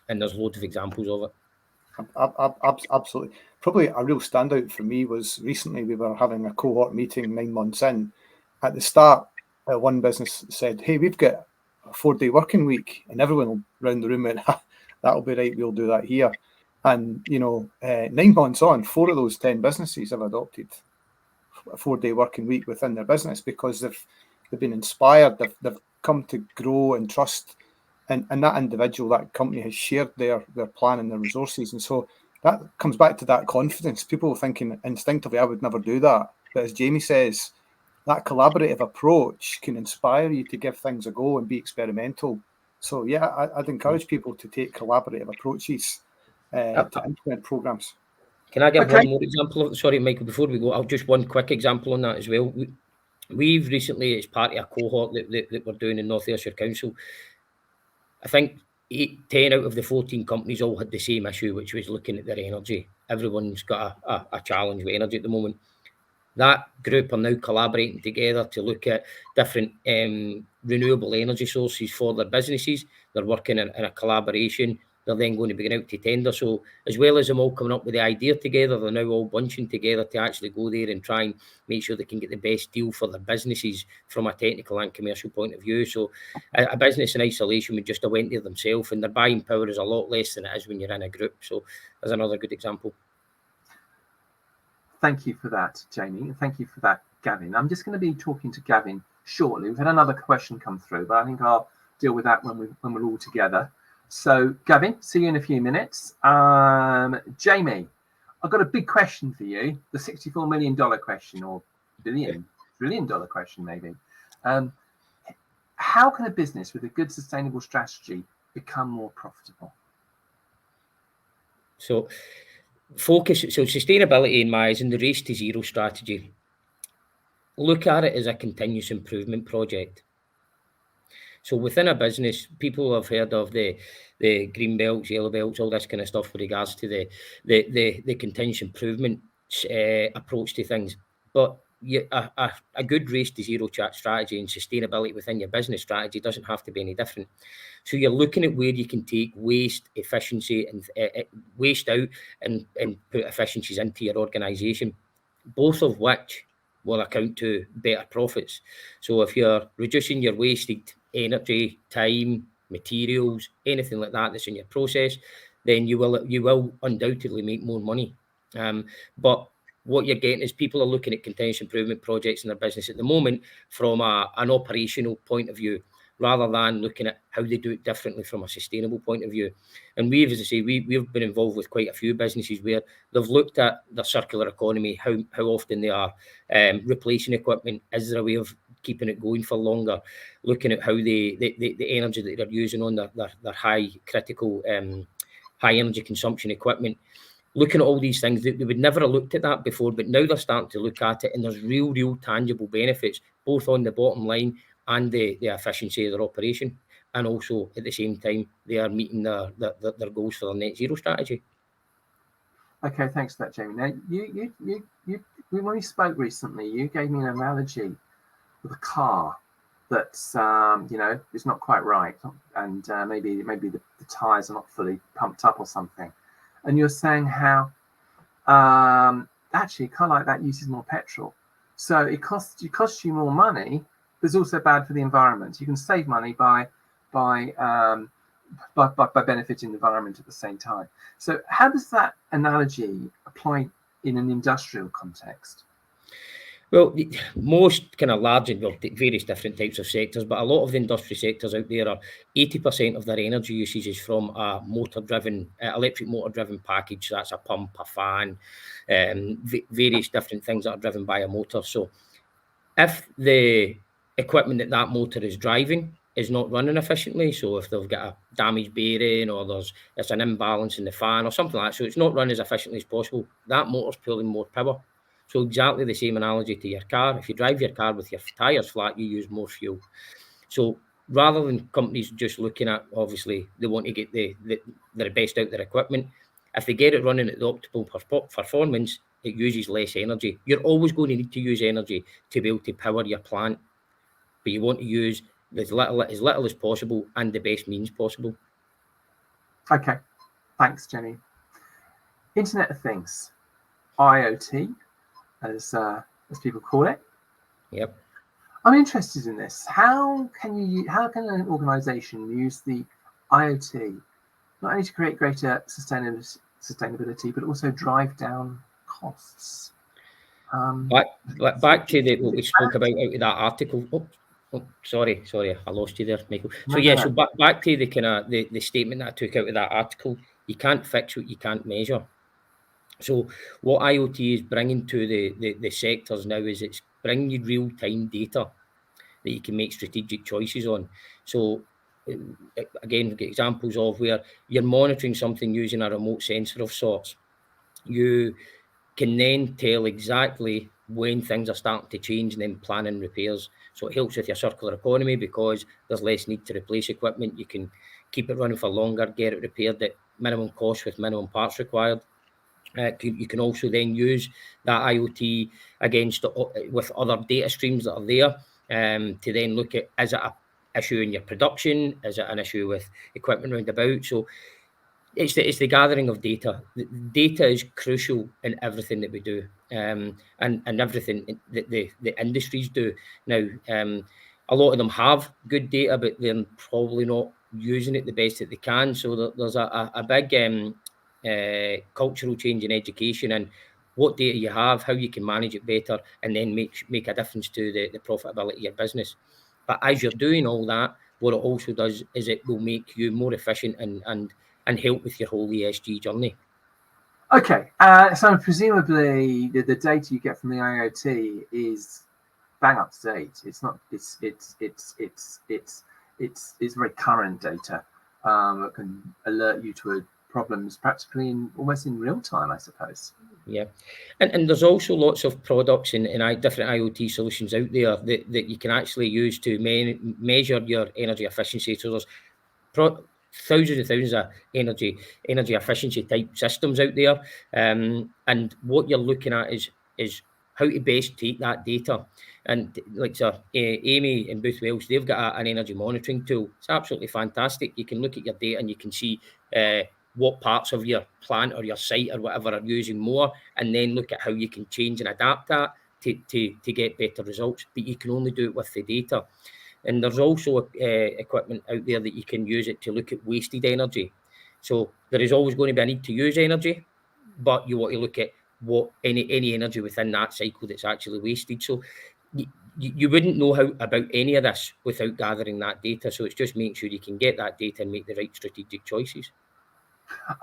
and there's loads of examples of it. Absolutely. Probably a real standout for me was recently we were having a cohort meeting 9 months in. At the start, one business said, "Hey, we've got a 4-day working week," and everyone around the room went, "That'll be right, we'll do that here." And 9 months on, 4 of those 10 businesses have adopted a 4-day working week within their business because they've been inspired, they've come to grow and trust, and that individual, that company has shared their plan and their resources, and so that comes back to that confidence. People thinking instinctively, "I would never do that," but as Jamie says, that collaborative approach can inspire you to give things a go and be experimental. So yeah, I'd encourage people to take collaborative approaches to implement programs. Can I give one more example? Sorry, Michael, before we go, I'll just one quick example on that as well. We've recently, as part of a cohort that we're doing in North Ayrshire Council, I think 10 out of the 14 companies all had the same issue, which was looking at their energy. Everyone's got a challenge with energy at the moment. That group are now collaborating together to look at different renewable energy sources for their businesses. They're working in a collaboration. They're then going to be going out to tender. So as well as them all coming up with the idea together, they're now all bunching together to actually go there and try and make sure they can get the best deal for their businesses from a technical and commercial point of view. So a business in isolation would just have went there themselves, and their buying power is a lot less than it is when you're in a group. So there's another good example. Thank you for that, Jamie. And thank you for that, Gavin. I'm just going to be talking to Gavin shortly. We've had another question come through, but I think I'll deal with that when we're all together. So, Gavin, see you in a few minutes. Jamie, I've got a big question for you, the $64 million question, or trillion dollar question, maybe. How can a business with a good sustainable strategy become more profitable? So sustainability in my eyes and the race to zero strategy, look at it as a continuous improvement project. So within a business, people have heard of the green belts, yellow belts, all this kind of stuff with regards to the continuous improvement approach to things. But a good race to zero strategy and sustainability within your business strategy doesn't have to be any different. So you're looking at where you can take waste, efficiency, and waste out and put efficiencies into your organisation, both of which will account to better profits. So if you're reducing your wasted energy, time, materials, anything like that that's in your process, then you will undoubtedly make more money. But what you're getting is people are looking at continuous improvement projects in their business at the moment from an operational point of view, rather than looking at how they do it differently from a sustainable point of view. And we've, as I say, we've been involved with quite a few businesses where they've looked at the circular economy, how often they are replacing equipment. Is there a way of keeping it going for longer? Looking at how the energy that they're using on their high critical, high energy consumption equipment. Looking at all these things, they would never have looked at that before, but now they're starting to look at it, and there's real tangible benefits, both on the bottom line and the efficiency of their operation. And also at the same time, they are meeting their goals for their net zero strategy. Okay, thanks for that, Jamie. Now, you when we spoke recently, you gave me an analogy with a car that's is not quite right, and maybe the tires are not fully pumped up or something. And you're saying how actually a car like that uses more petrol, so it costs you more money, but it's also bad for the environment. You can save money by benefiting the environment at the same time. So how does that analogy apply in an industrial context? Well, most kind of large and various different types of sectors, but a lot of the industry sectors out there are 80% of their energy usage is from a electric motor-driven package. So that's a pump, a fan, various different things that are driven by a motor. So if the equipment that motor is driving is not running efficiently, so if they've got a damaged bearing or there's an imbalance in the fan or something like that, so it's not running as efficiently as possible, that motor's pulling more power. So exactly the same analogy to your car. If you drive your car with your tyres flat, you use more fuel. So rather than companies just looking at, obviously, they want to get the best out of their equipment, if they get it running at the optimal performance, it uses less energy. You're always going to need to use energy to be able to power your plant, but you want to use as little as possible and the best means possible. Okay, thanks, Jenny. Internet of Things, IoT, as people call it. Yep. I'm interested in this. How can an organisation use the IoT not only to create greater sustainability, but also drive down costs? Back to what we spoke about out of that article. Oh, sorry, I lost you there, Michael. So so back to the kind of the statement that I took out of that article. You can't fix what you can't measure. So what IoT is bringing to the sectors now is it's bringing you real-time data that you can make strategic choices on. So again, we've got examples of where you're monitoring something using a remote sensor of sorts. You can then tell exactly when things are starting to change and then planning repairs. So it helps with your circular economy because there's less need to replace equipment. You can keep it running for longer, get it repaired at minimum cost with minimum parts required. You can also then use that IoT with other data streams that are there to then look at, is it an issue in your production? Is it an issue with equipment round about? So it's the gathering of data. Data is crucial in everything that we do, and everything that the industries do. Now, a lot of them have good data, but they're probably not using it the best that they can. So there's a big cultural change in education and what data you have, how you can manage it better, and then make a difference to the profitability of your business. But as you're doing all that, what it also does is it will make you more efficient and help with your whole ESG journey. Okay, so presumably the data you get from the IoT is bang up to date. It's not. It's very current data that can alert you to problems practically almost in real time, I suppose. Yeah, and there's also lots of products and different IoT solutions out there that you can actually use to measure your energy efficiency. So there's thousands and thousands of energy efficiency type systems out there, and what you're looking at is how to best take that data. And like Aimee in Booth Welsh, they've got an energy monitoring tool. It's absolutely fantastic. You can look at your data and you can see what parts of your plant or your site or whatever are using more, and then look at how you can change and adapt that to get better results. But you can only do it with the data. And there's also equipment out there that you can use it to look at wasted energy. So there is always going to be a need to use energy, but you want to look at what any energy within that cycle that's actually wasted. So you wouldn't know about any of this without gathering that data. So it's just making sure you can get that data and make the right strategic choices.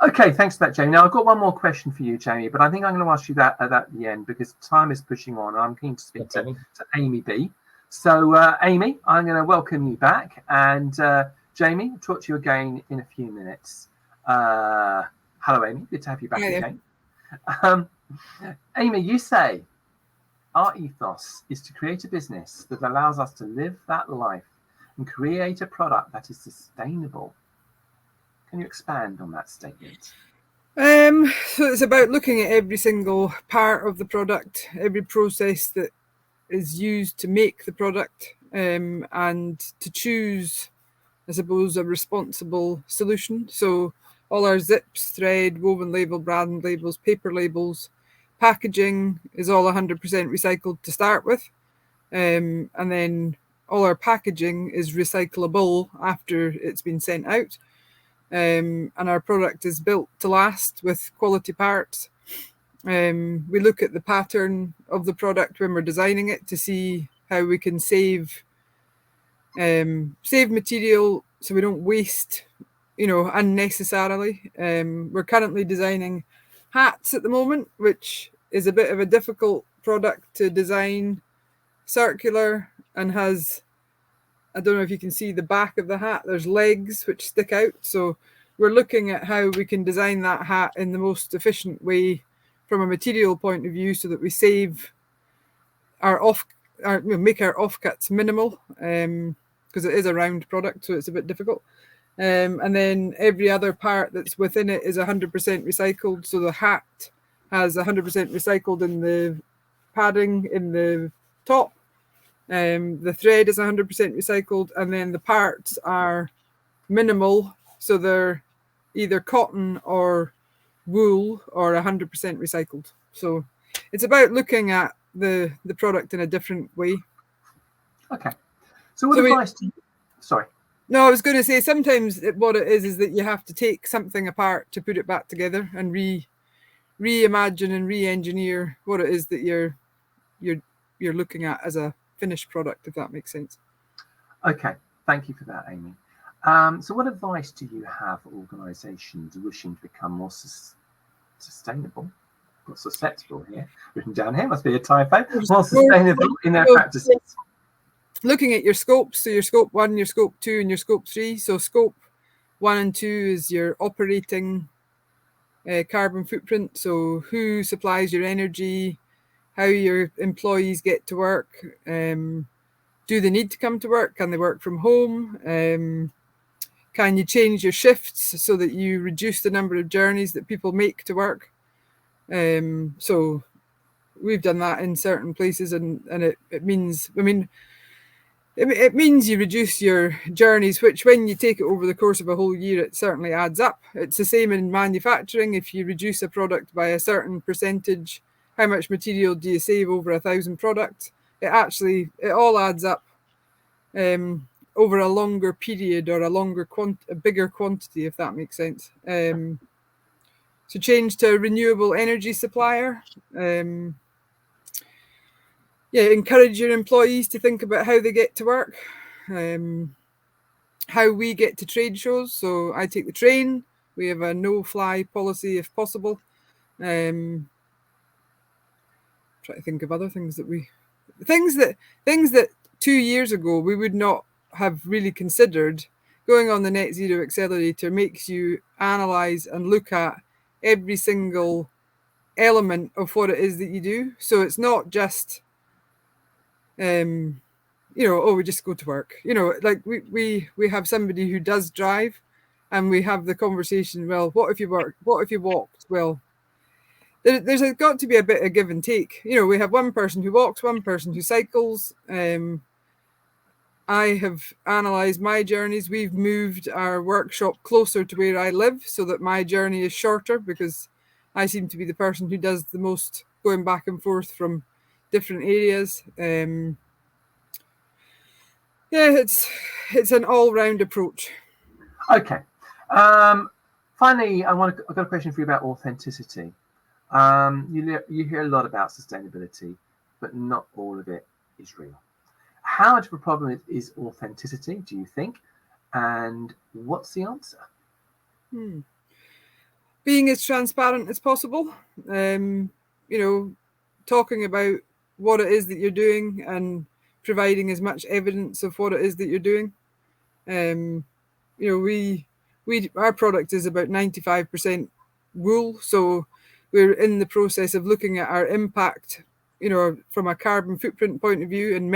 Okay, thanks for that, Jamie. Now I've got one more question for you, Jamie, but I think I'm going to ask you that at the end because time is pushing on. I'm keen to speak to Aimee B. So, Aimee, I'm going to welcome you back. And Jamie, I'll talk to you again in a few minutes. Hello, Aimee. Good to have you back again. Aimee, you say our ethos is to create a business that allows us to live that life and create a product that is sustainable. Can you expand on that statement? So it's about looking at every single part of the product, every process that is used to make the product, and to choose, I suppose, a responsible solution. So all our zips, thread, woven label, brand labels, paper labels, packaging is all 100% recycled to start with. And then all our packaging is recyclable after it's been sent out. And our product is built to last with quality parts. We look at the pattern of the product when we're designing it to see how we can save material so we don't waste, unnecessarily. We're currently designing hats at the moment, which is a bit of a difficult product to design, circular, and has, I don't know if you can see the back of the hat, there's legs which stick out. So we're looking at how we can design that hat in the most efficient way from a material point of view, so that we save make our offcuts minimal, because it is a round product, so it's a bit difficult. And then every other part that's within it is 100% recycled. So the hat has 100% recycled in the padding in the top. The thread is 100% recycled, and then the parts are minimal, so they're either cotton or wool or 100% recycled. So it's about looking at the product in a different way. Okay. So what advice do you... Sorry. No, I was going to say, sometimes what it is that you have to take something apart to put it back together and reimagine and re-engineer what it is that you're looking at as a finished product, if that makes sense. Okay, thank you for that, Aimee. So what advice do you have for organisations wishing to become more sustainable? Not susceptible here, written down here, must be a typo. More sustainable in their practices. Looking at your scopes, so your scope 1, your scope 2, and your scope 3. So scope 1 and 2 is your operating carbon footprint. So who supplies your energy, how your employees get to work, do they need to come to work, can they work from home, can you change your shifts so that you reduce the number of journeys that people make to work. So we've done that in certain places, and it means, it means you reduce your journeys, which when you take it over the course of a whole year, it certainly adds up. It's the same in manufacturing. If you reduce a product by a certain percentage, how much material do you save over 1,000 products? It all adds up over a longer period, or a bigger quantity, if that makes sense. So change to a renewable energy supplier. Encourage your employees to think about how they get to work, how we get to trade shows. So I take the train. We have a no-fly policy if possible. Try to think of other things that 2 years ago we would not have really considered. Going on the Net Zero Accelerator makes you analyse and look at every single element of what it is that you do. So it's not just we just go to work. Like we have somebody who does drive, and we have the conversation, well, what if you walked? Well, there's got to be a bit of give and take. We have one person who walks, one person who cycles. I have analysed my journeys. We've moved our workshop closer to where I live so that my journey is shorter, because I seem to be the person who does the most going back and forth from different areas. It's an all-round approach. Okay. Finally, I've got a question for you about authenticity. You hear a lot about sustainability, but not all of it is real. How much of a problem is authenticity, do you think? And what's the answer? Being as transparent as possible. Talking about what it is that you're doing and providing as much evidence of what it is that you're doing. Our product is about 95% wool, so we're in the process of looking at our impact, from a carbon footprint point of view, and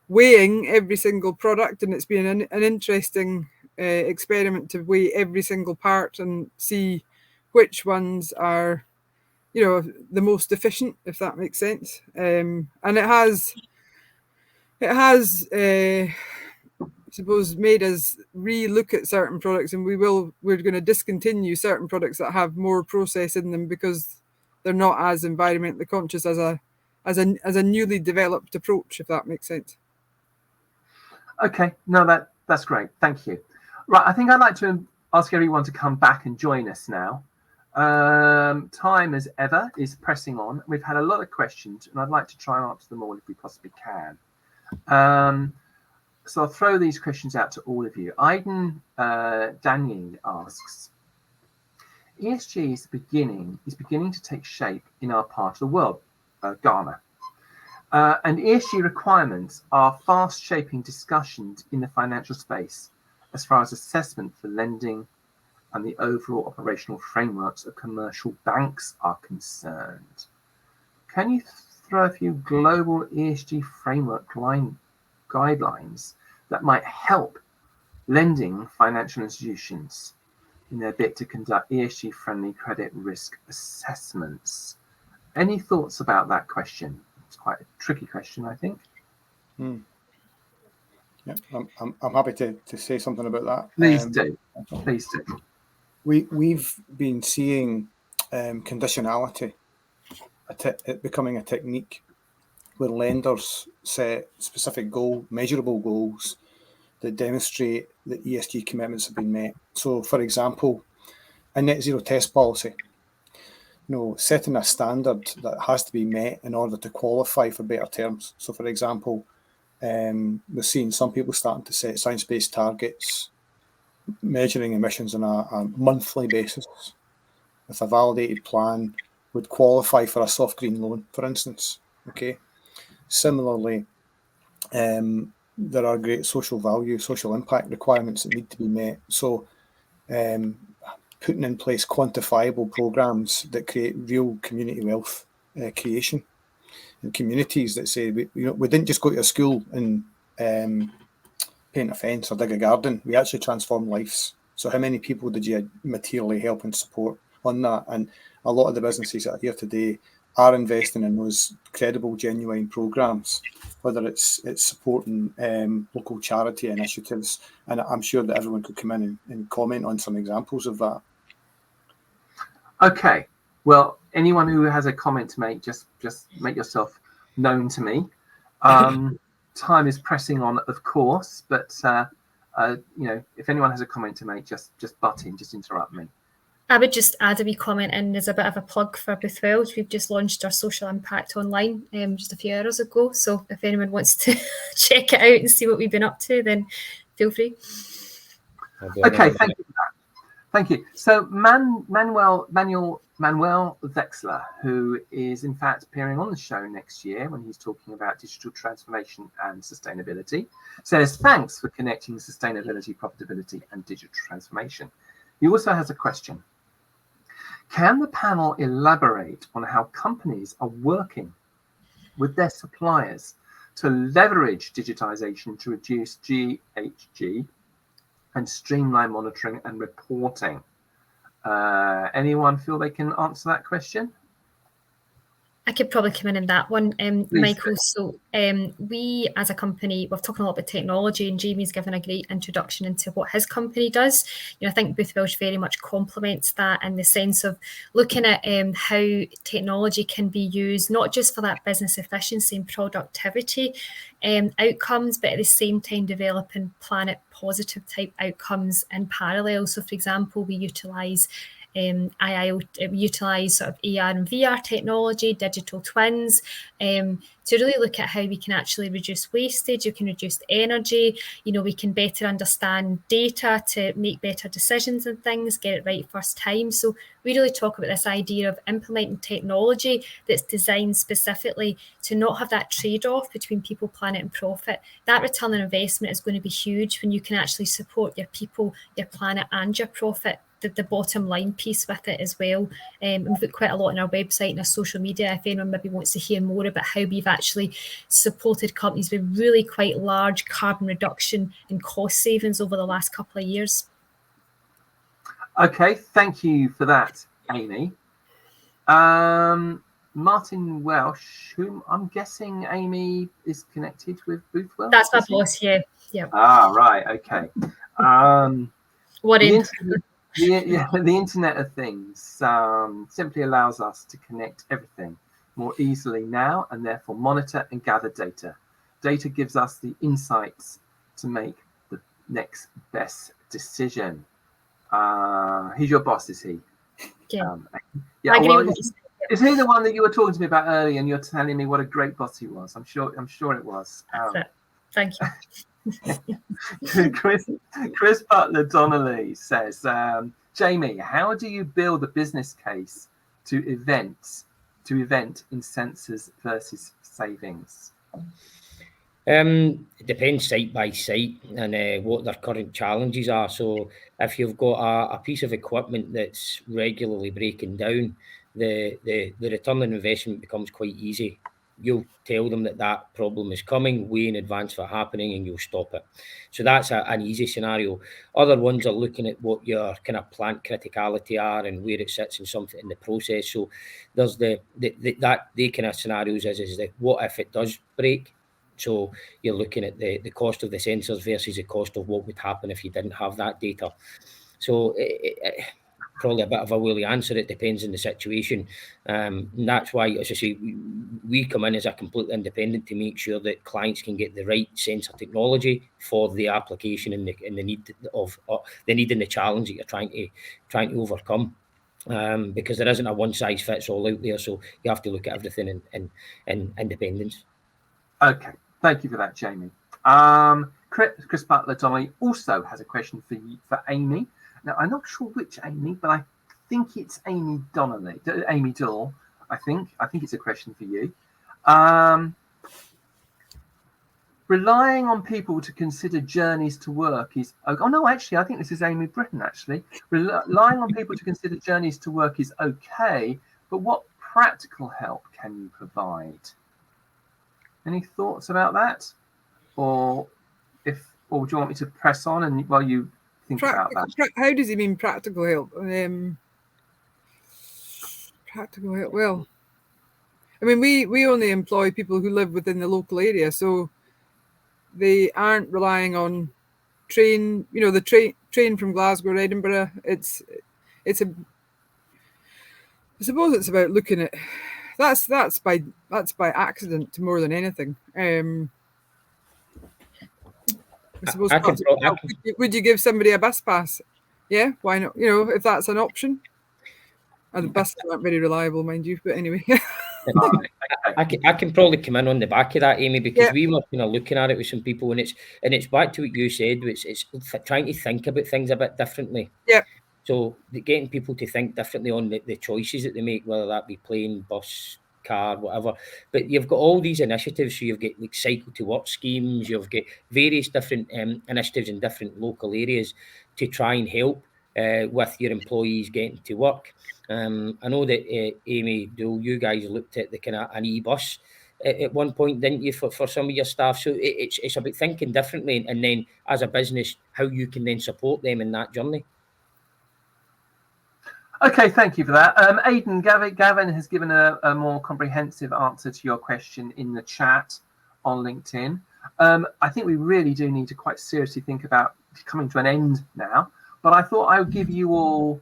weighing every single product. And it's been an interesting experiment to weigh every single part and see which ones are, the most efficient, if that makes sense. And it has, I suppose, made us re-look at certain products, and we're going to discontinue certain products that have more process in them because they're not as environmentally conscious as a newly developed approach, if that makes sense. Okay, no, that's great. Thank you. Right, I think I'd like to ask everyone to come back and join us now. Time, as ever, is pressing on. We've had a lot of questions, and I'd like to try and answer them all if we possibly can. So I'll throw these questions out to all of you. Aiden Daniel asks, ESG is beginning to take shape in our part of the world, Ghana. And ESG requirements are fast shaping discussions in the financial space as far as assessment for lending, and the overall operational frameworks of commercial banks are concerned. Can you throw a few global ESG framework guidelines that might help lending financial institutions in their bid to conduct ESG-friendly credit risk assessments? Any thoughts about that question? It's quite a tricky question, I think. Yeah, I'm happy to say something about that. Please do. Please do. We've been seeing conditionality it becoming a technique where lenders set specific measurable goals that demonstrate that ESG commitments have been met. So, for example, a net zero test policy, setting a standard that has to be met in order to qualify for better terms. So, for example, we're seeing some people starting to set science-based targets, measuring emissions on a monthly basis with a validated plan would qualify for a soft green loan, for instance. Okay. Similarly, there are great social value, social impact requirements that need to be met. So, putting in place quantifiable programs that create real community wealth creation, and communities that say we didn't just go to a school and paint a fence or dig a garden. We actually transform lives. So, how many people did you materially help and support on that? And a lot of the businesses that are here today are investing in those credible, genuine programs, whether it's supporting local charity initiatives. And I'm sure that everyone could come in and comment on some examples of that. Okay. Well, anyone who has a comment to make, just make yourself known to me. Time is pressing on, of course, but if anyone has a comment to make, just butt in, just interrupt me. I would just add a wee comment in as a bit of a plug for Booth Welsh. We've just launched our social impact online just a few hours ago. So if anyone wants to check it out and see what we've been up to, then feel free. Okay, thank you for that. Thank you. So Manuel Vexler, who is in fact appearing on the show next year when he's talking about digital transformation and sustainability, says thanks for connecting sustainability, profitability, and digital transformation. He also has a question. Can the panel elaborate on how companies are working with their suppliers to leverage digitization to reduce GHG and streamline monitoring and reporting? Anyone feel they can answer that question? I could probably come in that one, Michael. So we as a company, we've talked a lot about technology, and Jamie's given a great introduction into what his company does. I think Booth Welsh very much complements that in the sense of looking at how technology can be used, not just for that business efficiency and productivity outcomes, but at the same time developing planet positive type outcomes in parallel. So for example, we utilise sort of AR and VR technology, digital twins, to really look at how we can actually reduce wastage, we can reduce energy, we can better understand data to make better decisions and things, get it right first time. So we really talk about this idea of implementing technology that's designed specifically to not have that trade-off between people, planet and profit. That return on investment is going to be huge when you can actually support your people, your planet and your profit. The bottom line piece with it as well. We've got quite a lot on our website and our social media if anyone maybe wants to hear more about how we've actually supported companies with really quite large carbon reduction and cost savings over the last couple of years. Okay, thank you for that, Aimee. Martin Welsh, whom I'm guessing Aimee is connected with Booth Welsh. That's my boss, yeah. Ah, right, okay. What in? The Internet of Things simply allows us to connect everything more easily now and therefore monitor and gather data. Data gives us the insights to make the next best decision. He's your boss, is he? Yeah. I agree with is he the one that you were talking to me about earlier and you're telling me what a great boss he was? I'm sure it was. That's it. Thank you. Chris Butler Donnelly says, Jamie, how do you build a business case to event incentives versus savings? It depends site by site and what their current challenges are. So if you've got a piece of equipment that's regularly breaking down, the return on investment becomes quite easy. You'll tell them that problem is coming way in advance for happening, and you'll stop it. So that's an easy scenario. Other ones are looking at what your kind of plant criticality are and where it sits in something in the process. So there's the kind of scenarios is that what if it does break? So you're looking at the cost of the sensors versus the cost of what would happen if you didn't have that data. So probably a bit of a woolly answer. It depends on the situation. And that's why, as I say, we come in as a completely independent to make sure that clients can get the right sensor technology for the application and the need of the need and the challenge that you're trying to overcome. Because there isn't a one size fits all out there. So you have to look at everything in independence. Okay, thank you for that, Jamie. Chris Butler-Dolly also has a question for Aimee. Now, I'm not sure which Aimee, but I think it's Aimee Doole. I think it's a question for you. Relying on people to consider journeys to work is... Oh, no, actually, I think this is Aimee Britton, actually. Relying on people to consider journeys to work is okay, but what practical help can you provide? Any thoughts about that? Or do you want me to press on and while you think about that? How does he mean practical help? Practical help. Well, I mean, we only employ people who live within the local area, so they aren't relying on the train from Glasgow or Edinburgh. I suppose it's about looking at that's by accident more than anything. I suppose would you give somebody a bus pass? Yeah, why not? If that's an option. And the buses aren't very reliable, mind you, but anyway. I can probably come in on the back of that, Aimee, because we were kind of looking at it with some people, and it's back to what you said. It's trying to think about things a bit differently. Yeah. So getting people to think differently on the choices that they make, whether that be plane, bus, car, whatever. But you've got all these initiatives. So you've got like cycle to work schemes. You've got various different initiatives in different local areas to try and help with your employees getting to work. I know that Aimee, Doole, you guys looked at the kind of an e-bus at one point, didn't you, for some of your staff? So it's about thinking differently, and then as a business, how you can then support them in that journey. Okay, thank you for that. Aidan, Gavin has given a more comprehensive answer to your question in the chat on LinkedIn. I think we really do need to quite seriously think about coming to an end now, but I thought I would give you all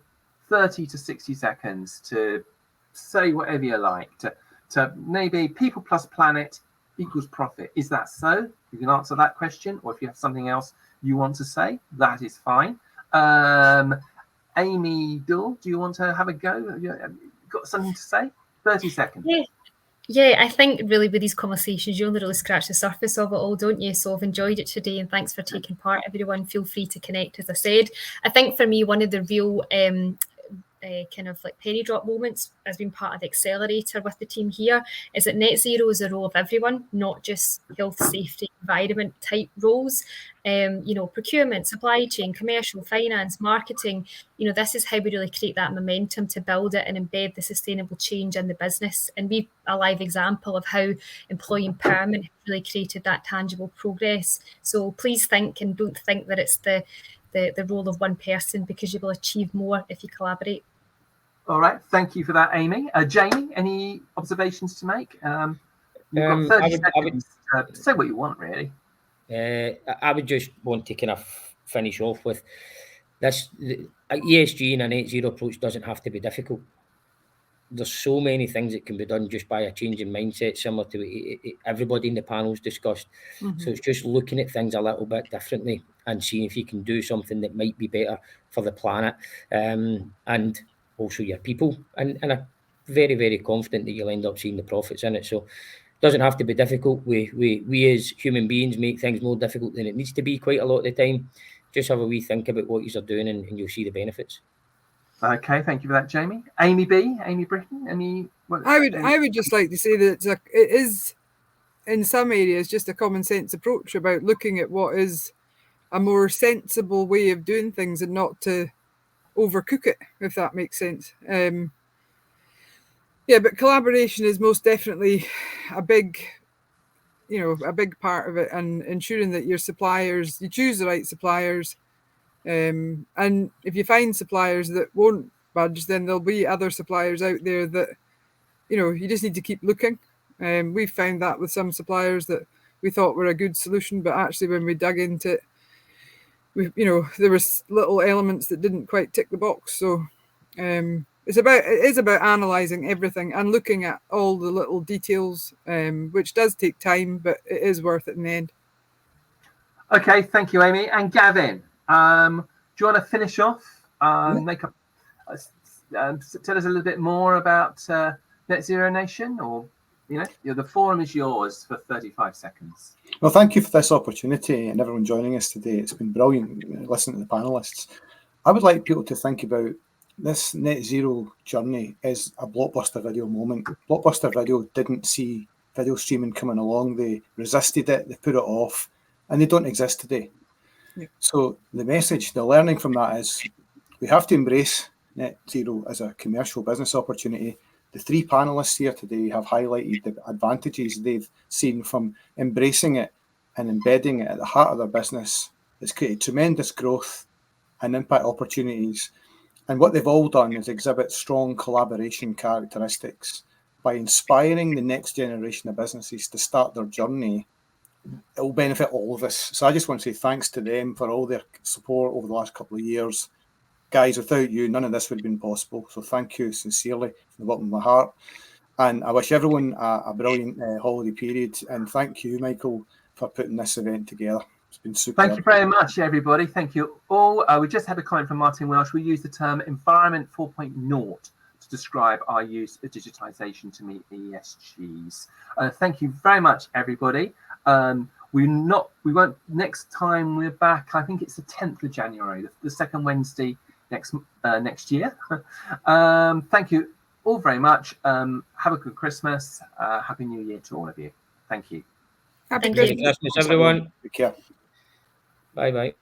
30 to 60 seconds to say whatever you like, to maybe people plus planet equals profit. Is that so? You can answer that question, or if you have something else you want to say, that is fine. Aimee, Doole, do you want to have a go? Have you got something to say? 30 seconds. Yeah, I think really with these conversations, you only really scratch the surface of it all, don't you? So I've enjoyed it today, and thanks for taking part, everyone. Feel free to connect, as I said. I think for me, one of the real kind of like penny drop moments as being part of the accelerator with the team here is that net zero is a role of everyone, not just health, safety, environment type roles. Procurement, supply chain, commercial, finance, marketing, this is how we really create that momentum to build it and embed the sustainable change in the business. And we've a live example of how employee empowerment has really created that tangible progress. So please think and don't think that it's the role of one person, because you will achieve more if you collaborate. All right, thank you for that, Aimee. Jamie, any observations to make? You've got 30 seconds to say what you want, really. I would just want to kind of finish off with this. ESG and a net zero approach doesn't have to be difficult. There's so many things that can be done just by a change in mindset, similar to what everybody in the panel's discussed. Mm-hmm. So it's just looking at things a little bit differently and seeing if you can do something that might be better for the planet and also your people. And I'm very, very confident that you'll end up seeing the profits in it. So it doesn't have to be difficult. We as human beings make things more difficult than it needs to be quite a lot of the time. Just have a wee think about what you're doing and you'll see the benefits. Okay, thank you for that, Jamie. Aimee Britton, I would just like to say that it is in some areas, just a common sense approach about looking at what is a more sensible way of doing things and not to overcook it, if that makes sense. Yeah, but collaboration is most definitely a big part of it, and ensuring that your suppliers, you choose the right suppliers. And if you find suppliers that won't budge, then there'll be other suppliers out there that, you just need to keep looking. We've found that with some suppliers that we thought were a good solution, but actually when we dug into it, there was little elements that didn't quite tick the box. So it is about analysing everything and looking at all the little details, which does take time, but it is worth it in the end. Okay, thank you, Aimee. And Gavin, do you want to finish off? Tell us a little bit more about Net Zero Nation, or the forum is yours for 35 seconds. Well, thank you for this opportunity and everyone joining us today. It's been brilliant listening to the panelists. I would like people to think about this net zero journey as a Blockbuster Video moment. Blockbuster Video didn't see video streaming coming along. They resisted it, they put it off, and they don't exist today. Yeah. So the message, the learning from that is we have to embrace net zero as a commercial business opportunity. The three panelists here today have highlighted the advantages they've seen from embracing it and embedding it at the heart of their business. It's created tremendous growth and impact opportunities. And what they've all done is exhibit strong collaboration characteristics. By inspiring the next generation of businesses to start their journey, it will benefit all of us. So I just want to say thanks to them for all their support over the last couple of years. Guys, without you, none of this would have been possible. So thank you sincerely from the bottom of my heart. And I wish everyone a brilliant holiday period. And thank you, Michael, for putting this event together. It's been super. Thank you very much, everybody. Thank you all. We just had a comment from Martin Welsh. We use the term Environment 4.0 to describe our use of digitization to meet ESGs. Thank you very much, everybody. We won't. Next time we're back, I think it's the 10th of January, the second Wednesday next year. Thank you all very much. Have a good Christmas. Happy New Year to all of you. Thank you. Happy Thank you. Merry Christmas, everyone. Take care. Bye bye.